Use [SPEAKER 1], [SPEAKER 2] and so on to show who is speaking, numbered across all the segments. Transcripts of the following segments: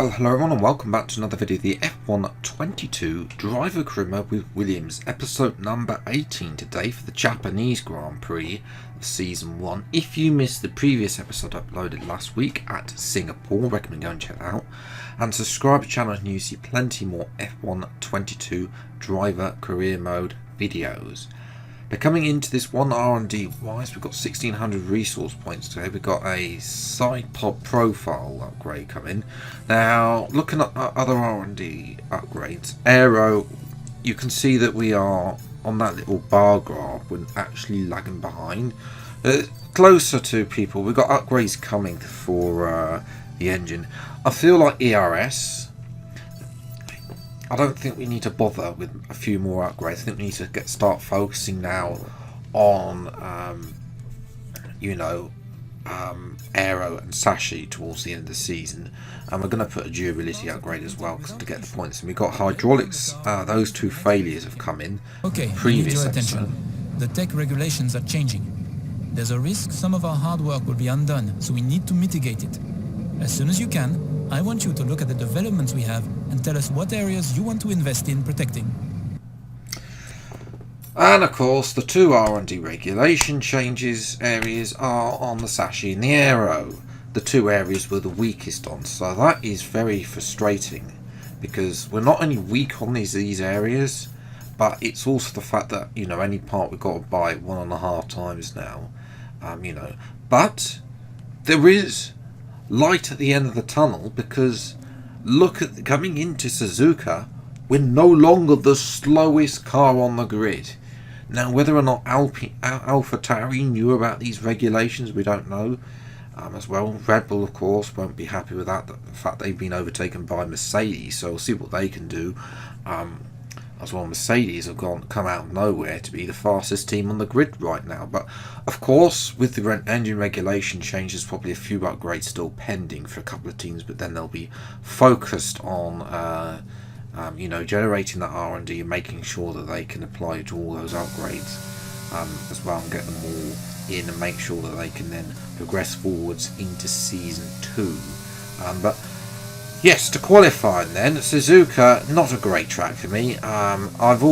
[SPEAKER 1] Well, hello everyone and welcome back to another video of the F1 22 Driver Career Mode with Williams, episode number 18 today for the Japanese Grand Prix of Season 1. If you missed the previous episode uploaded last week at Singapore, recommend go and check that out. And subscribe to the channel and you see plenty more F1 22 Driver Career Mode videos. But coming into this one R&D wise, we've got 1600 resource points today. We've got a side pod profile upgrade coming. Now, looking at other R&D upgrades, aero, you can see that we are on that little bar graph. We're actually lagging behind. Closer to people, we've got upgrades coming for the engine. I feel like ERS, I don't think we need to bother with a few more upgrades. I think we need to start focusing now on, aero and sashi towards the end of the season. And we're going to put a durability upgrade as well to get the points. And we've got hydraulics. Those two failures have come in.
[SPEAKER 2] Okay,
[SPEAKER 1] previous
[SPEAKER 2] need your
[SPEAKER 1] episode.
[SPEAKER 2] attention. The tech regulations are changing. There's a risk some of our hard work will be undone, so we need to mitigate it. As soon as you can, I want you to look at the developments we have and tell us what areas you want to invest in protecting.
[SPEAKER 1] And of course, the two R&D regulation changes areas are on the sashi and the aero. The two areas we're the weakest on. So that is very frustrating because we're not only weak on these areas, but it's also the fact that, any part we've got to buy 1.5 times now. But there is light at the end of the tunnel because look at coming into Suzuka, we're no longer the slowest car on the grid. Now, whether or not AlphaTauri knew about these regulations, we don't know. As well, Red Bull, of course, won't be happy with that. The fact they've been overtaken by Mercedes, so we'll see what they can do. As well, Mercedes have come out of nowhere to be the fastest team on the grid right now. But of course, with the engine regulation changes, probably a few upgrades still pending for a couple of teams. But then they'll be focused on, generating that R&D and making sure that they can apply to all those upgrades as well and get them all in and make sure that they can then progress forwards into Season 2. But yes, to qualify then, Suzuka, not a great track for me. I've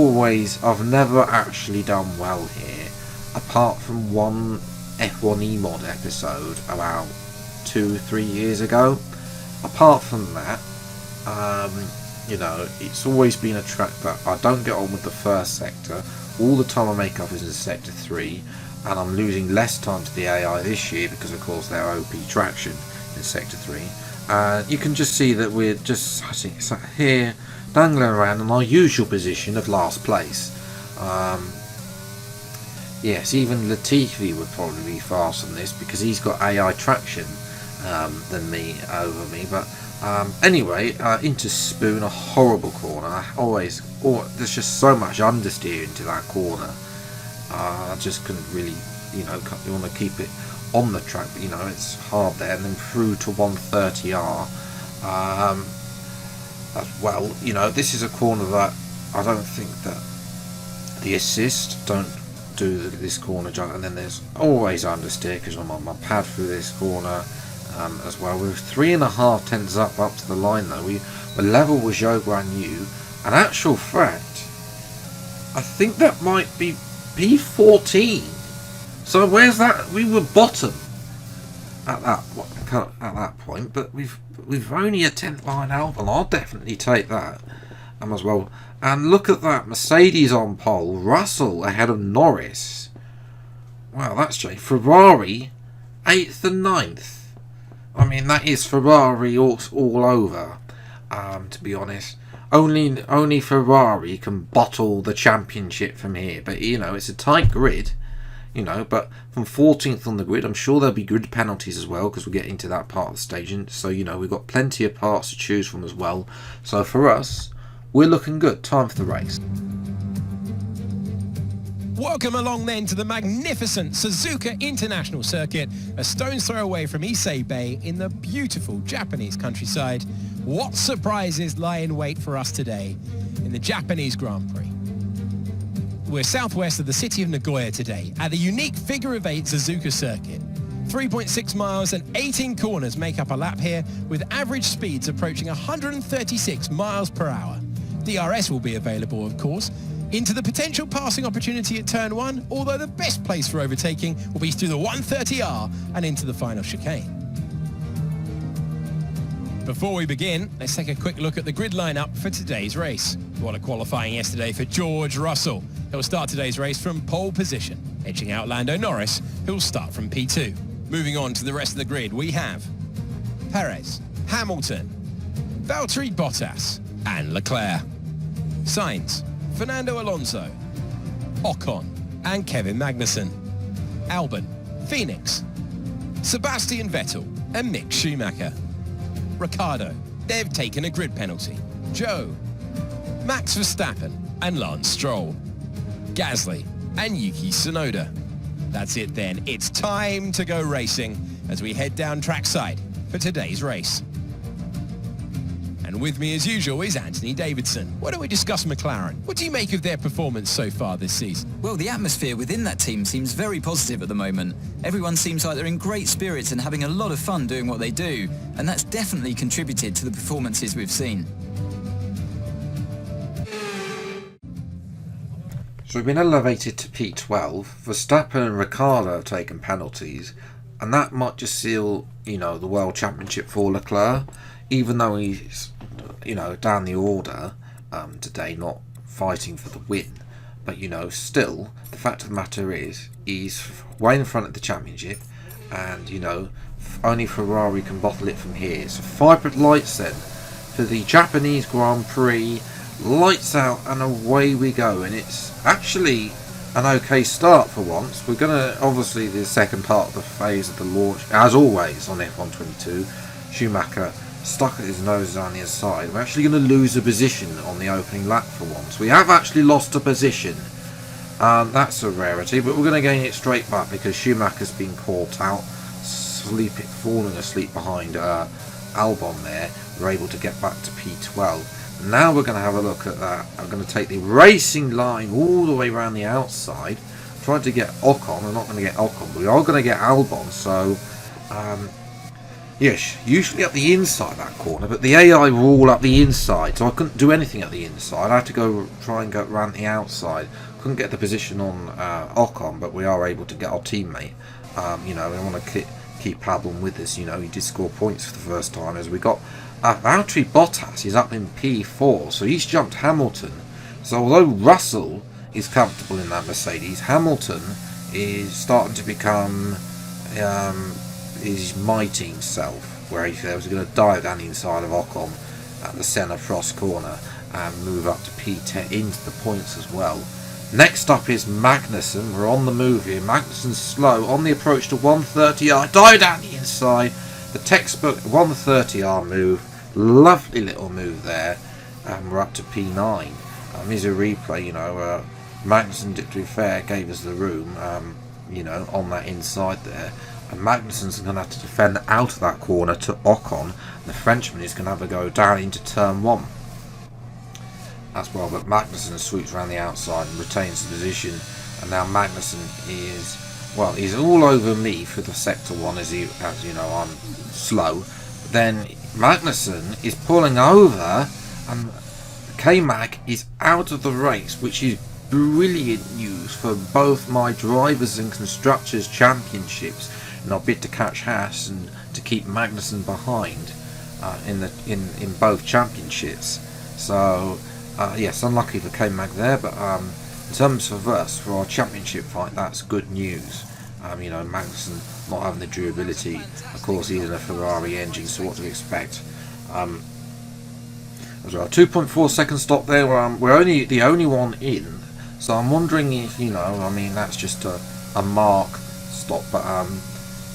[SPEAKER 1] never actually done well here, apart from one F1 eMod episode about 2-3 years ago. Apart from that, it's always been a track that I don't get on with the first sector. All the time I make up is in Sector 3, and I'm losing less time to the AI this year because, of course, they're OP traction in Sector 3. You can just see that we're just sat here dangling around in our usual position of last place. Yes, even Latifi would probably be faster than this because he's got AI traction than me over me. But anyway, into Spoon, a horrible corner. There's just so much understeer into that corner. I just couldn't really, you want to keep it on the track, but it's hard there, and then through to 130R as well. This is a corner that I don't think that the assist don't do this corner jump, and then there's always understeer because I'm on my pad through this corner as well. We're 3.5 tenths up to the line though. We're level with Zhou Guanyu, and actual fact, I think that might be P14. So where's that? We were bottom at that point, but we've only a 10th line out, and I'll definitely take that as well. And look at that, Mercedes on pole, Russell ahead of Norris. Wow, that's strange. Ferrari 8th and 9th. I mean, that is Ferrari all over. To be honest, only Ferrari can bottle the championship from here. But it's a tight grid. But from 14th on the grid, I'm sure there'll be grid penalties as well because we're getting to that part of the staging. So, we've got plenty of parts to choose from as well. So for us, we're looking good. Time for the race.
[SPEAKER 3] Welcome along then to the magnificent Suzuka International Circuit, a stone's throw away from Issei Bay in the beautiful Japanese countryside. What surprises lie in wait for us today in the Japanese Grand Prix? We're southwest of the city of Nagoya today at the unique figure of 8 Suzuka circuit. 3.6 miles and 18 corners make up a lap here, with average speeds approaching 136 miles per hour. DRS will be available, of course, into the potential passing opportunity at turn 1, although the best place for overtaking will be through the 130R and into the final chicane. Before we begin, let's take a quick look at the grid lineup for today's race. What a qualifying yesterday for George Russell. He'll start today's race from pole position, edging out Lando Norris, who'll start from P2. Moving on to the rest of the grid, we have Perez, Hamilton, Valtteri Bottas and Leclerc, Sainz, Fernando Alonso, Ocon and Kevin Magnussen, Albon, Phoenix, Sebastian Vettel and Mick Schumacher, Ricciardo, they've taken a grid penalty, Joe, Max Verstappen and Lance Stroll, Gasly and Yuki Tsunoda. That's it then, it's time to go racing as we head down trackside for today's race. And with me as usual is Anthony Davidson. Why don't we discuss McLaren? What do you make of their performance so far this season?
[SPEAKER 4] Well, the atmosphere within that team seems very positive at the moment. Everyone seems like they're in great spirits and having a lot of fun doing what they do, and that's definitely contributed to the performances we've seen.
[SPEAKER 1] So we've been elevated to P12. Verstappen and Ricciardo have taken penalties, and that might just seal, the World Championship for Leclerc, even though he's, down the order today, not fighting for the win. But, still, the fact of the matter is, he's way in front of the championship, and, only Ferrari can bottle it from here. So 5 lights then for the Japanese Grand Prix. Lights out and away we go, and it's actually an okay start for once. We're gonna, obviously, the second part of the phase of the launch, as always on F122, Schumacher stuck his nose down the inside. We're actually going to lose a position on the opening lap for once. We have actually lost a position, that's a rarity, but we're going to gain it straight back because Schumacher's been caught out, falling asleep behind Albon there. We're able to get back to P12. Now we're going to have a look at that. I'm going to take the racing line all the way around the outside, trying to get Ocon. We're not going to get Ocon, but we are going to get Albon. So, yes, usually up the inside that corner, but the AI were all up the inside, so I couldn't do anything at the inside. I had to try and go around the outside. Couldn't get the position on Ocon, but we are able to get our teammate. We want to keep Albon with us. He did score points for the first time as we got. Valtteri Bottas is up in P4, so he's jumped Hamilton. So although Russell is comfortable in that Mercedes, Hamilton is starting to become his my team self, where he was going to dive down the inside of Ocon at the centre frost corner and move up to P10 into the points as well. Next up is Magnussen. We're on the move here. Magnussen's slow on the approach to 130R. Dive down the inside. The textbook 130R move. Lovely little move there. And we're up to P9. Here's a replay. Magnussen, to be fair, gave us the room. On that inside there. And Magnussen's going to have to defend out of that corner to Ocon. And the Frenchman is going to have a go down into turn 1 as well, but Magnussen swoops around the outside and retains the position. And now Magnussen is, he's all over me for the sector 1 as I'm slow. Then Magnussen is pulling over and K-Mag is out of the race, which is brilliant news for both my drivers and constructors championships in our bid to catch Haas and to keep Magnussen behind in both championships. So yes, unlucky for K-Mag there, but in terms of us, for our championship fight, that's good news. Magnussen not having the durability, of course he's in a Ferrari engine, so what to expect. As well, 2.4 second stop there, we're only the only one in, so I'm wondering if, that's just a mark stop, but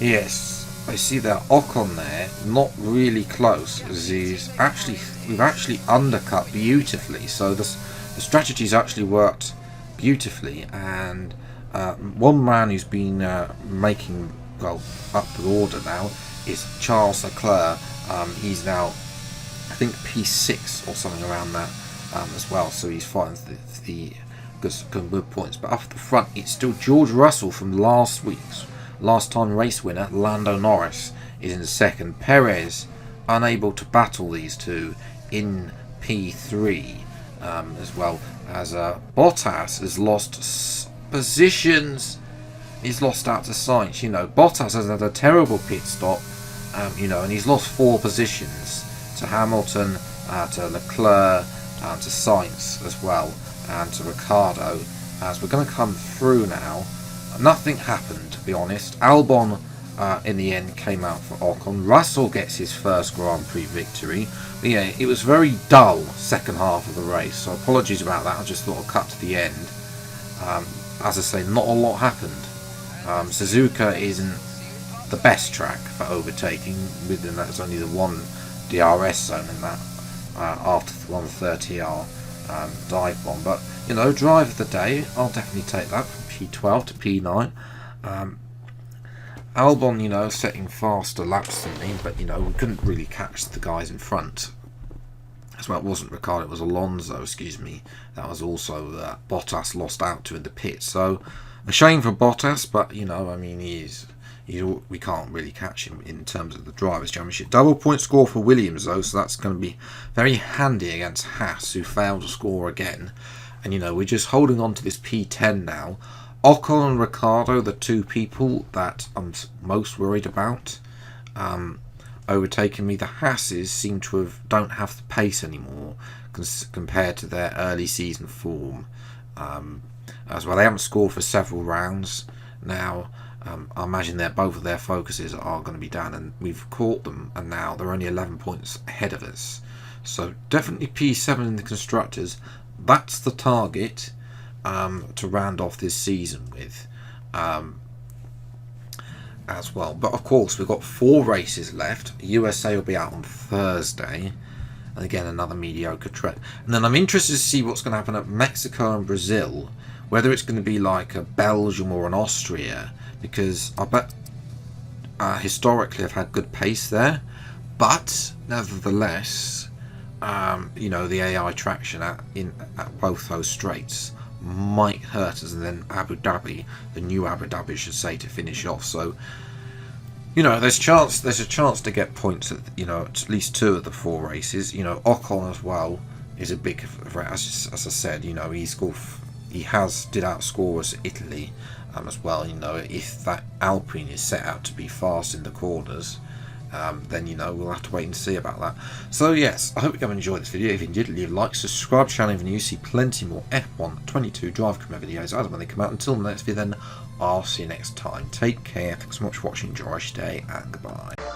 [SPEAKER 1] yes, I see that Ocon there, not really close, as we've actually undercut beautifully, so the strategy's actually worked beautifully, and one man who's been making, up the order now is Charles Leclerc. He's now, I think, P6 or something around that as well, so he's fighting the good points. But up at the front, it's still George Russell from last week's Last time race winner Lando Norris is in second. Perez unable to battle these two in P3, as well as Bottas has lost positions. He's lost out to Sainz. You know, Bottas has had a terrible pit stop, you know, and he's lost 4 positions to Hamilton, to Leclerc, to Sainz as well, and to Ricciardo. As we're going to come through now, nothing happened, to be honest. Albon in the end came out for Ocon. Russell gets his first Grand Prix victory. But yeah, it was very dull second half of the race, so apologies about that. I just thought I'd cut to the end. As I say, not a lot happened. Suzuka isn't the best track for overtaking, within that there's only the one DRS zone in that after the 130R dive bomb. But you know, drive of the day, I'll definitely take that from P12 to P9. Albon, you know, setting faster laps than me, but you know, we couldn't really catch the guys in front. As well, it wasn't Ricciardo, it was Alonso, excuse me. That was also Bottas lost out to in the pit. So a shame for Bottas, but you know, I mean, we can't really catch him in terms of the Drivers' Championship. Double point score for Williams though, so that's going to be very handy against Haas, who failed to score again. And you know, we're just holding on to this P10 now. Ocon and Ricciardo, the two people that I'm most worried about overtaking me. The Haases seem to don't have the pace anymore compared to their early season form. As well, they haven't scored for several rounds now. I imagine both of their focuses are going to be down, and we've caught them, and now they're only 11 points ahead of us. So definitely P7 in the constructors. That's the target to round off this season with, as well. But of course, we've got 4 races left. USA will be out on Thursday, and again another mediocre track. And then I'm interested to see what's going to happen at Mexico and Brazil, whether it's going to be like a Belgium or an Austria, because I bet historically I've had good pace there, but nevertheless, you know, the AI traction at both those straights might hurt us, and then Abu Dhabi, the new Abu Dhabi, should say, to finish off. So you know, there's a chance to get points at, you know, at least 2 of the 4 races. You know, Ocon as well is a big threat. As I said, you know, he did outscore us at Italy as well. You know, if that Alpine is set out to be fast in the corners, then you know, we'll have to wait and see about that. So yes, I hope you have enjoyed this video. If you did, leave a like, subscribe to the channel if you're new, see plenty more F1 22 drive camera videos as when they come out. Until the next video then, I'll see you next time. Take care, thanks so much for watching, enjoy your day, and goodbye.